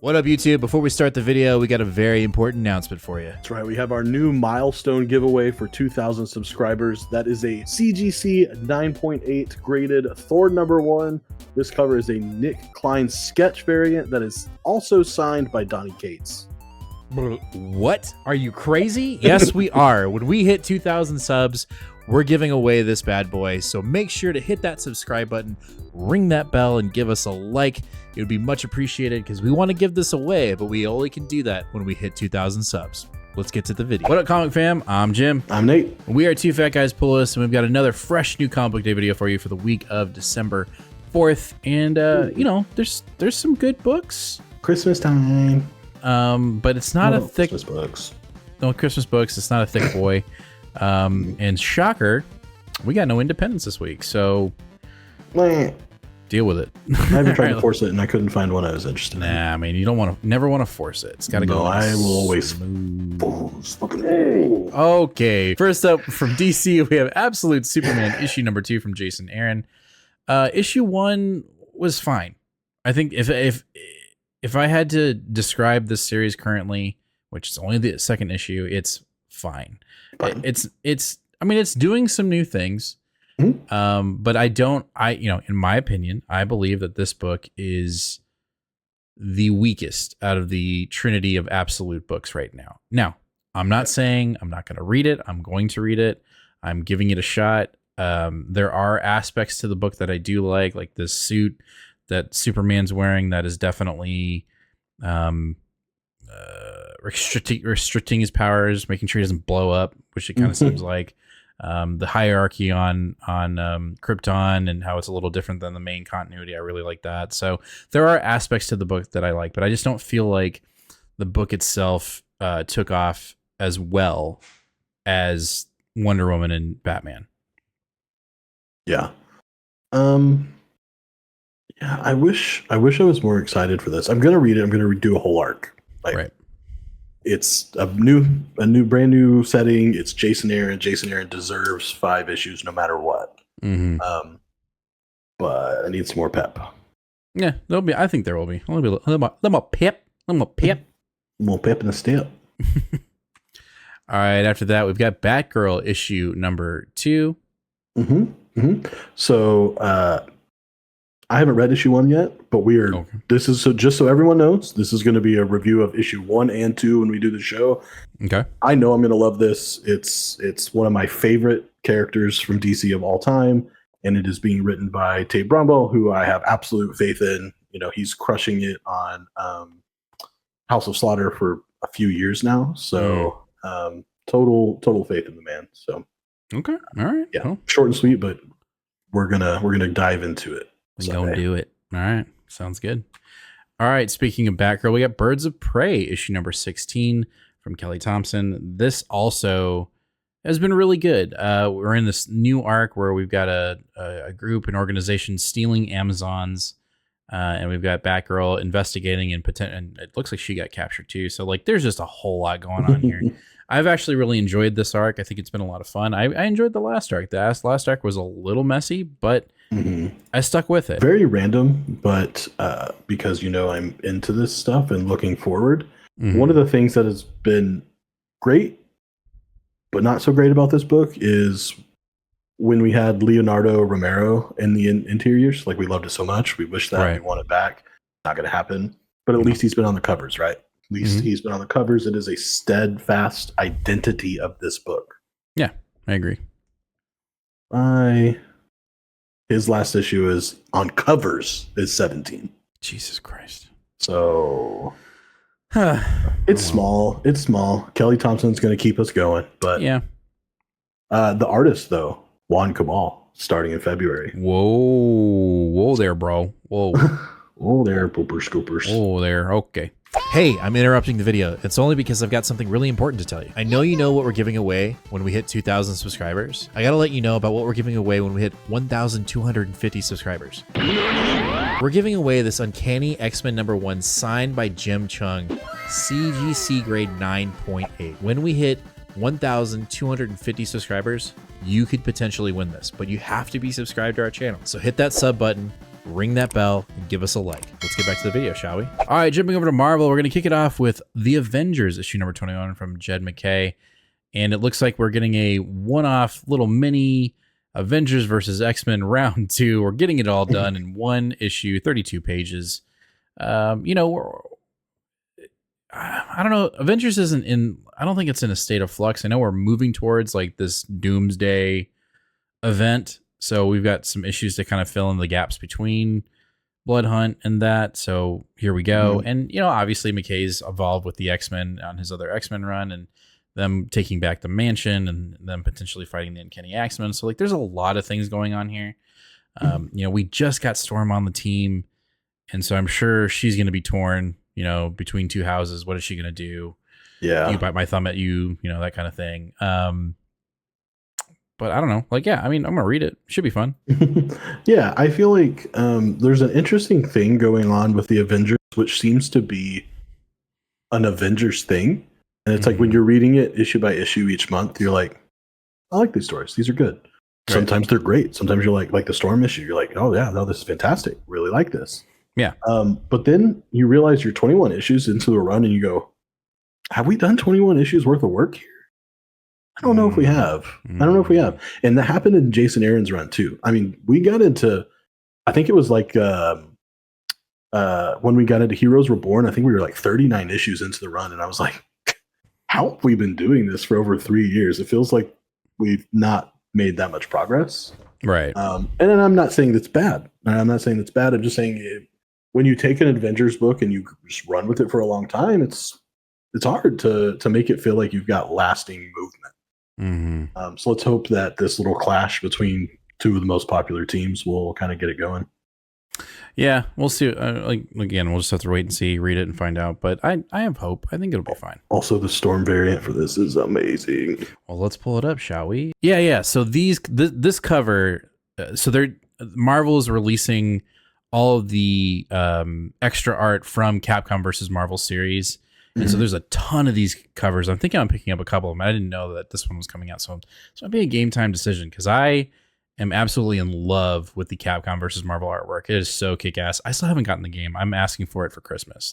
What up, YouTube? Before we start the video, we got a very important announcement for you. That's right, we have our new milestone giveaway for 2,000 subscribers. That is a CGC 9.8 graded Thor #1. This cover is a Nick Klein sketch variant that is also signed by Donny Cates. What? Are you crazy? Yes, we are. When we hit 2,000 subs, we're giving away this bad boy. So make sure to hit that subscribe button, ring that bell, and give us a like. It would be much appreciated because we want to give this away, but we only can do that when we hit 2,000 subs. Let's get to the video. What up, comic fam? I'm Jim. I'm Nate. We are Two Fat Guys Pull List, and we've got another fresh new comic book day video for you for the week of December 4th. And, you know, there's some good books. Christmas time. But it's not a thick... Christmas books. No Christmas books. It's not a thick boy. And shocker, we got no independence this week, so deal with it. I haven't tried to force it, and I couldn't find one I was interested in. Nah, I mean, you don't want to, never want to force it. It's got to go. No, I will always force. Okay, first up from DC, we have Absolute Superman issue #2 from Jason Aaron. Issue 1 was fine. I think if I had to describe this series currently, which is only the second issue, it's fine. It's I mean, it's doing some new things. But in my opinion, I believe that this book is the weakest out of the trinity of Absolute books right now. Now, I'm not saying I'm not going to read it. I'm going to read it. I'm giving it a shot. There are aspects to the book that I do like this suit that Superman's wearing that is definitely restricting his powers, making sure he doesn't blow up, which it kind of seems like. The hierarchy on Krypton and how it's a little different than the main continuity. I really like that. So there are aspects to the book that I like, but I just don't feel like the book itself took off as well as Wonder Woman and Batman. Yeah. Yeah, I wish I was more excited for this. I'm gonna read it. I'm gonna do a whole arc. Right. It's a brand new setting. It's Jason Aaron. Jason Aaron deserves 5 issues no matter what. But I need some more pep. Yeah, there'll be. I think there will be. A little more pep. More pep in the step. All right. After that, we've got Batgirl issue #2. So I haven't read issue 1 yet, but this is just so everyone knows, this is going to be a review of issue 1 and 2 when we do the show. Okay. I know I'm going to love this. It's one of my favorite characters from DC of all time, and it is being written by Tate Brumbaugh, who I have absolute faith in. You know, he's crushing it on House of Slaughter for a few years now. So total faith in the man. So okay. All right. Yeah. Cool. Short and sweet, but we're gonna dive into it. Don't do it. All right. Sounds good. All right. Speaking of Batgirl, we got Birds of Prey, issue #16 from Kelly Thompson. This also has been really good. We're in this new arc where we've got a group, an organization stealing Amazons, and we've got Batgirl investigating and it looks like she got captured too. So like, there's just a whole lot going on here. I've actually really enjoyed this arc. I think it's been a lot of fun. I enjoyed the last arc. The last arc was a little messy, but I stuck with it. Very random, but because I'm into this stuff and looking forward. One of the things that has been great, but not so great about this book is when we had Leonardo Romero in the interiors. Like, we loved it so much. We wish that we want it back. Not going to happen. But at least he's been on the covers, right? At least he's been on the covers. It is a steadfast identity of this book. Yeah, I agree. His last issue is on covers is 17. Jesus Christ. So it's small. It's small. Kelly Thompson's going to keep us going. But yeah. The artist, though, Juan Cabal, starting in February. Whoa there, bro. Whoa. Whoa there, pooper scoopers. Oh there. Okay. Hey, I'm interrupting the video. It's only because I've got something really important to tell you. I know you know what we're giving away when we hit 2,000 subscribers. I gotta let you know about what we're giving away when we hit 1,250 subscribers. We're giving away this Uncanny X-Men #1 signed by Jim Chung, CGC grade 9.8. When we hit 1,250 subscribers, you could potentially win this, but you have to be subscribed to our channel. So hit that sub button, ring that bell, and give us a like. Let's get back to the video, shall we? All right, jumping over to Marvel, we're going to kick it off with The Avengers, issue number 21 from Jed MacKay. And it looks like we're getting a one-off little mini Avengers versus X-Men round 2. We're getting it all done in one issue, 32 pages. I don't know. Avengers isn't in, I don't think it's in a state of flux. I know we're moving towards like this doomsday event. So we've got some issues to kind of fill in the gaps between Blood Hunt and that. So here we go. Mm-hmm. And, obviously MacKay's evolved with the X-Men on his other X-Men run and them taking back the mansion and them potentially fighting the Uncanny X-Men. So like there's a lot of things going on here. We just got Storm on the team. And so I'm sure she's going to be torn, between two houses. What is she going to do? Yeah. You bite my thumb at you, that kind of thing. But I don't know. Like, yeah, I mean, I'm going to read it. Should be fun. Yeah, I feel like there's an interesting thing going on with the Avengers, which seems to be an Avengers thing. And it's like when you're reading it issue by issue each month, you're like, I like these stories. These are good. Right. Sometimes they're great. Sometimes you're like the Storm issue. You're like, oh, yeah, no, this is fantastic. Really like this. Yeah. But then you realize you're 21 issues into a run and you go, have we done 21 issues worth of work here? I don't know if we have. I don't know if we have. And that happened in Jason Aaron's run too. I mean, we got into, I think it was like when we got into Heroes Reborn, I think we were like 39 issues into the run. And I was like, how have we been doing this for over 3 years? It feels like we've not made that much progress. Right. And then I'm not saying that's bad. I'm not saying that's bad. I'm just saying when you take an Avengers book and you just run with it for a long time, it's hard to make it feel like you've got lasting movement. Mm-hmm. So let's hope that this little clash between two of the most popular teams will kind of get it going. Yeah, we'll see. Again, we'll just have to wait and see, read it and find out. But I have hope. I think it'll be fine. Also, the Storm variant for this is amazing. Well, let's pull it up, shall we? Yeah. So this cover, Marvel is releasing all of the extra art from Capcom versus Marvel series. And so there's a ton of these covers. I'm thinking I'm picking up a couple of them. I didn't know that this one was coming out. So it might be a game time decision because I am absolutely in love with the Capcom versus Marvel artwork. It is so kick-ass. I still haven't gotten the game. I'm asking for it for Christmas.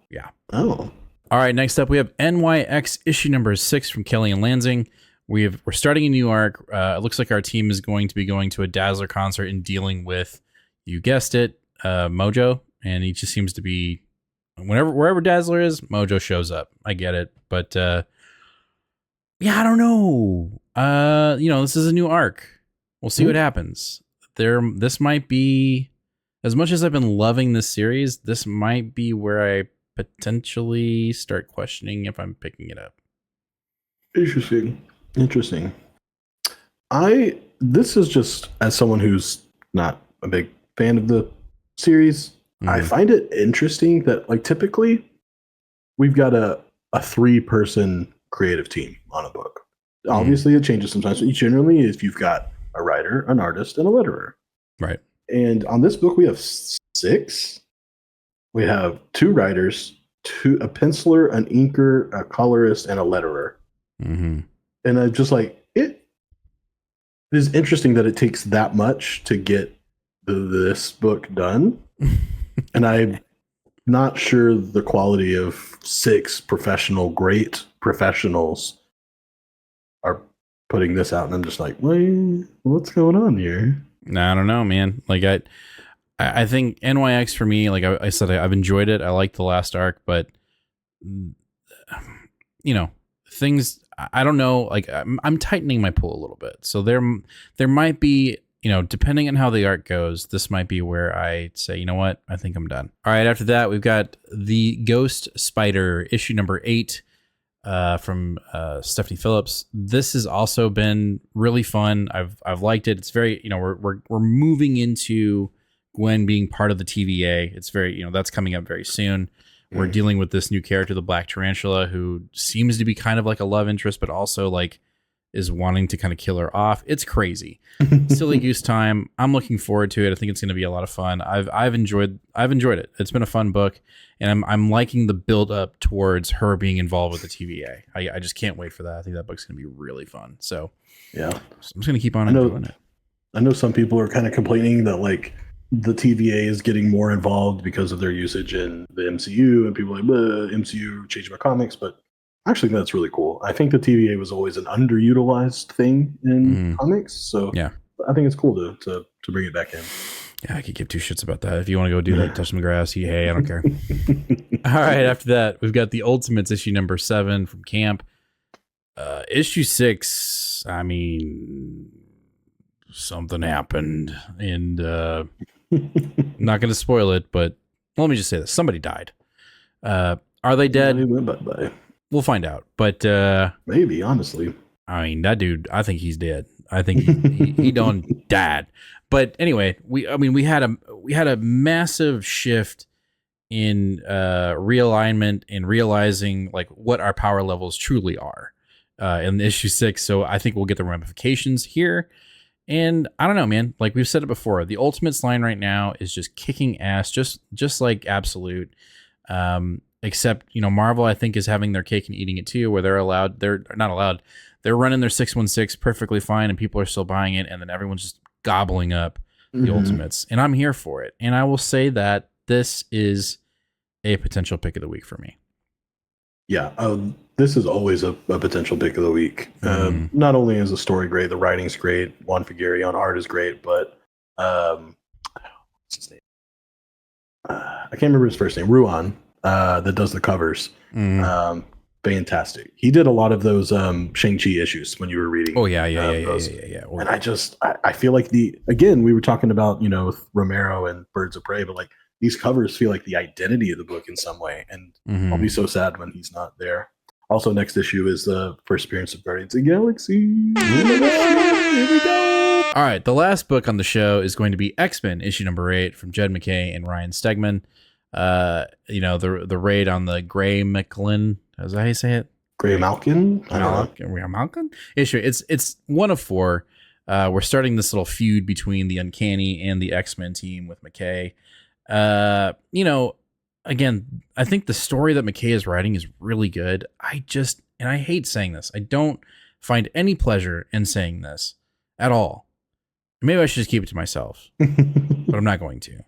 Yeah. Oh. All right, next up we have NYX issue number 6 from Kelly and Lansing. We're starting a new arc. It looks like our team is going to be going to a Dazzler concert and dealing with, you guessed it, Mojo. And he just seems to be, wherever Dazzler is, Mojo shows up. I get it. But I don't know. This is a new arc. We'll see what happens. This might be, as much as I've been loving this series, this might be where I potentially start questioning if I'm picking it up. Interesting. This is just, as someone who's not a big fan of the series, I find it interesting that like typically we've got a 3-person creative team on a book. Obviously it changes sometimes, but generally if you've got a writer, an artist, and a letterer. Right. And on this book, we have 6. We have 2 writers, a penciler, an inker, a colorist, and a letterer. Mm-hmm. And I'm just like, it is interesting that it takes that much to get this book done. And I'm not sure the quality of 6 great professionals are putting this out, and I'm just like, what's going on here? I don't know, man. Like I think NYX for me, like I said, I've enjoyed it. I like the last arc, but things, I don't know. Like I'm tightening my pull a little bit. So there might be, depending on how the arc goes, this might be where I say, you know what, I think I'm done. All right. After that, we've got the Ghost Spider issue number 8. From Stephanie Phillips. This has also been really fun. I've liked it. It's very, we're moving into Gwen being part of the TVA. It's very, that's coming up very soon. We're dealing with this new character, the Black Tarantula, who seems to be kind of like a love interest, but also like is wanting to kind of kill her off. It's crazy. Silly goose time. I'm looking forward to it. I think it's going to be a lot of fun. I've enjoyed it. It's been a fun book, and I'm liking the build up towards her being involved with the TVA. I just can't wait for that. I think that book's going to be really fun. So yeah, I'm just going to keep on enjoying it. I know some people are kind of complaining that like the TVA is getting more involved because of their usage in the MCU, and people are like, MCU changed my comics, but actually that's really cool. I think the TVA was always an underutilized thing in comics, so yeah, I think it's cool to bring it back in. Yeah, I could give two shits about that. If you want to go do that, touch some grass, hey, I don't care. All right, after that, we've got the Ultimates issue number 7 from Camp. Issue 6, I mean, something happened, and I'm not going to spoil it, but let me just say this. Somebody died. Are they dead? Bye-bye. We'll find out, but maybe, honestly. I mean, that dude, I think he's dead. I think he done died. But anyway, we had a massive shift in realignment and realizing like what our power levels truly are in issue 6. So I think we'll get the ramifications here. And I don't know, man. Like we've said it before, the Ultimates line right now is just kicking ass, just like Absolute. Except, Marvel, I think, is having their cake and eating it too, where they're not allowed. They're running their 616 perfectly fine, and people are still buying it, and then everyone's just gobbling up the Ultimates. And I'm here for it. And I will say that this is a potential pick of the week for me. Yeah, this is always a potential pick of the week. Not only is the story great, the writing's great, Juan Figueroa on art is great, but what's his name? I can't remember his first name. Ruan, that does the covers. Fantastic. He did a lot of those Shang-Chi issues when you were reading. Oh yeah. And I feel like we were talking about, with Romero and Birds of Prey, but like these covers feel like the identity of the book in some way. And I'll be so sad when he's not there. Also, next issue is the first appearance of Guardians of the Galaxy. Here we go. All right. The last book on the show is going to be X-Men issue number 8 from Jed MacKay and Ryan Stegman. The raid on the Gray Malkin. Is that how you say it? Gray Malkin? Malkin? Issue. It's one of 4. We're starting this little feud between the Uncanny and the X-Men team with MacKay. Again, I think the story that MacKay is writing is really good. And I hate saying this, I don't find any pleasure in saying this at all. Maybe I should just keep it to myself, but I'm not going to.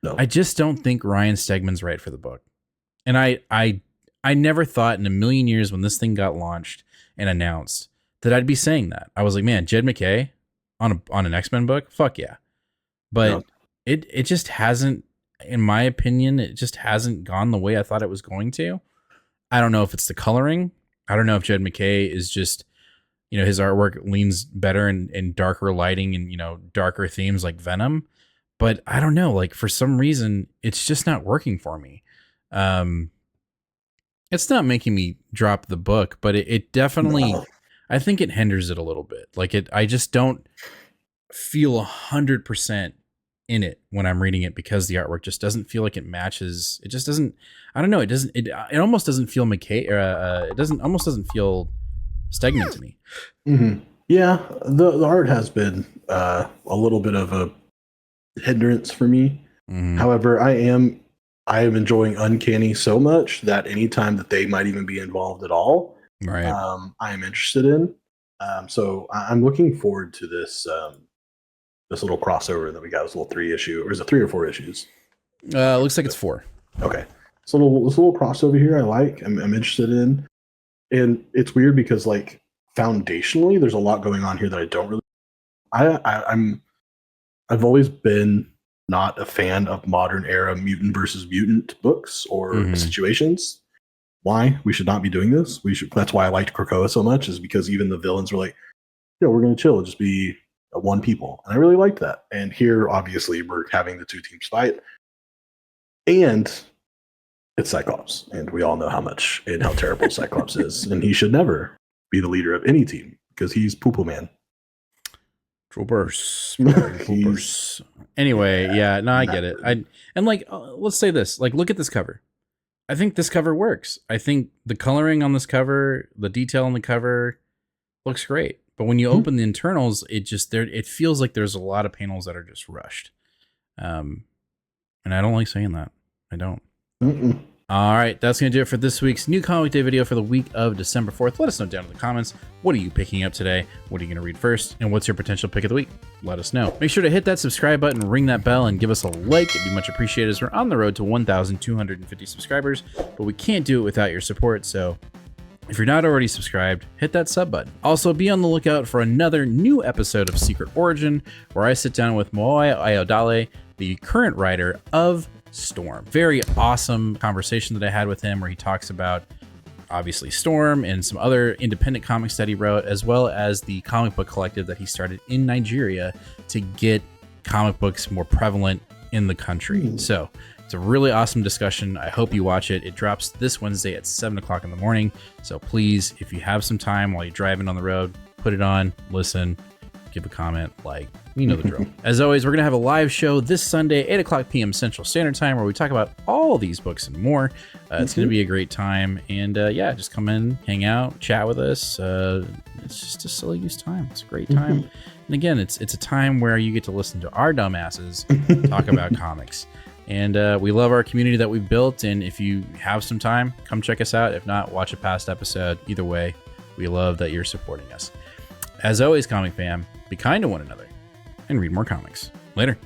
No. I just don't think Ryan Stegman's right for the book. And I never thought in a million years when this thing got launched and announced that I'd be saying that. I was like, man, Jed MacKay on an X-Men book? Fuck yeah. But it just hasn't, in my opinion, it just hasn't gone the way I thought it was going to. I don't know if it's the coloring. I don't know if Jed MacKay is just, his artwork leans better in darker lighting and, darker themes like Venom. But I don't know, like for some reason, it's just not working for me. It's not making me drop the book, but it definitely, I think it hinders it a little bit. Like I just don't feel 100% in it when I'm reading it because the artwork just doesn't feel like it matches. It just doesn't, I don't know. It almost doesn't feel MacKay, almost doesn't feel Stegman to me. Mm-hmm. Yeah. The art has been a little bit of a hindrance for me. However, I am enjoying Uncanny so much that anytime that they might even be involved at all, right, I am interested in. So I'm looking forward to this this little crossover that we got. This little 3 issue, or is it 3 or 4 issues? Looks like it's 4. Okay, so this little crossover here, I'm interested in, and it's weird because like foundationally, there's a lot going on here that I don't really. I've always been not a fan of modern era mutant versus mutant books or situations. Why? We should not be doing this. That's why I liked Krakoa so much, is because even the villains were like, we're going to chill, just be one people. And I really liked that. And here, obviously, we're having the 2 teams fight. And it's Cyclops. And we all know how much and how terrible Cyclops is. And he should never be the leader of any team because he's Poo-Poo Man. Troopers. Anyway, yeah, no, I get it. Let's say this. Like, look at this cover. I think this cover works. I think the coloring on this cover, the detail on the cover, looks great. But when you open the internals, it feels like there's a lot of panels that are just rushed. And I don't like saying that. I don't. All right, that's going to do it for this week's New Comic Day video for the week of December 4th. Let us know down in the comments, what are you picking up today? What are you going to read first? And what's your potential pick of the week? Let us know. Make sure to hit that subscribe button, ring that bell, and give us a like. It'd be much appreciated as we're on the road to 1,250 subscribers, but we can't do it without your support, so if you're not already subscribed, hit that sub button. Also, be on the lookout for another new episode of Secret Origin, where I sit down with Moai Ayodele, the current writer of Storm. Very awesome conversation that I had with him where he talks about obviously Storm and some other independent comics that he wrote, as well as the comic book collective that he started in Nigeria to get comic books more prevalent in the country. So it's a really awesome discussion. I hope you watch it. It drops this Wednesday at 7 o'clock in the morning. So please, if you have some time while you're driving on the road, put it on, listen, give a comment, like, you know the drill. As always, we're going to have a live show this Sunday, 8 o'clock p.m. Central Standard Time, where we talk about all these books and more. It's going to be a great time. And yeah, just come in, hang out, chat with us. It's just a silly use time. It's a great time. And again, it's a time where you get to listen to our dumbasses talk about comics. And we love our community that we've built. And if you have some time, come check us out. If not, watch a past episode. Either way, we love that you're supporting us. As always, comic fam, be kind to one another and read more comics. Later.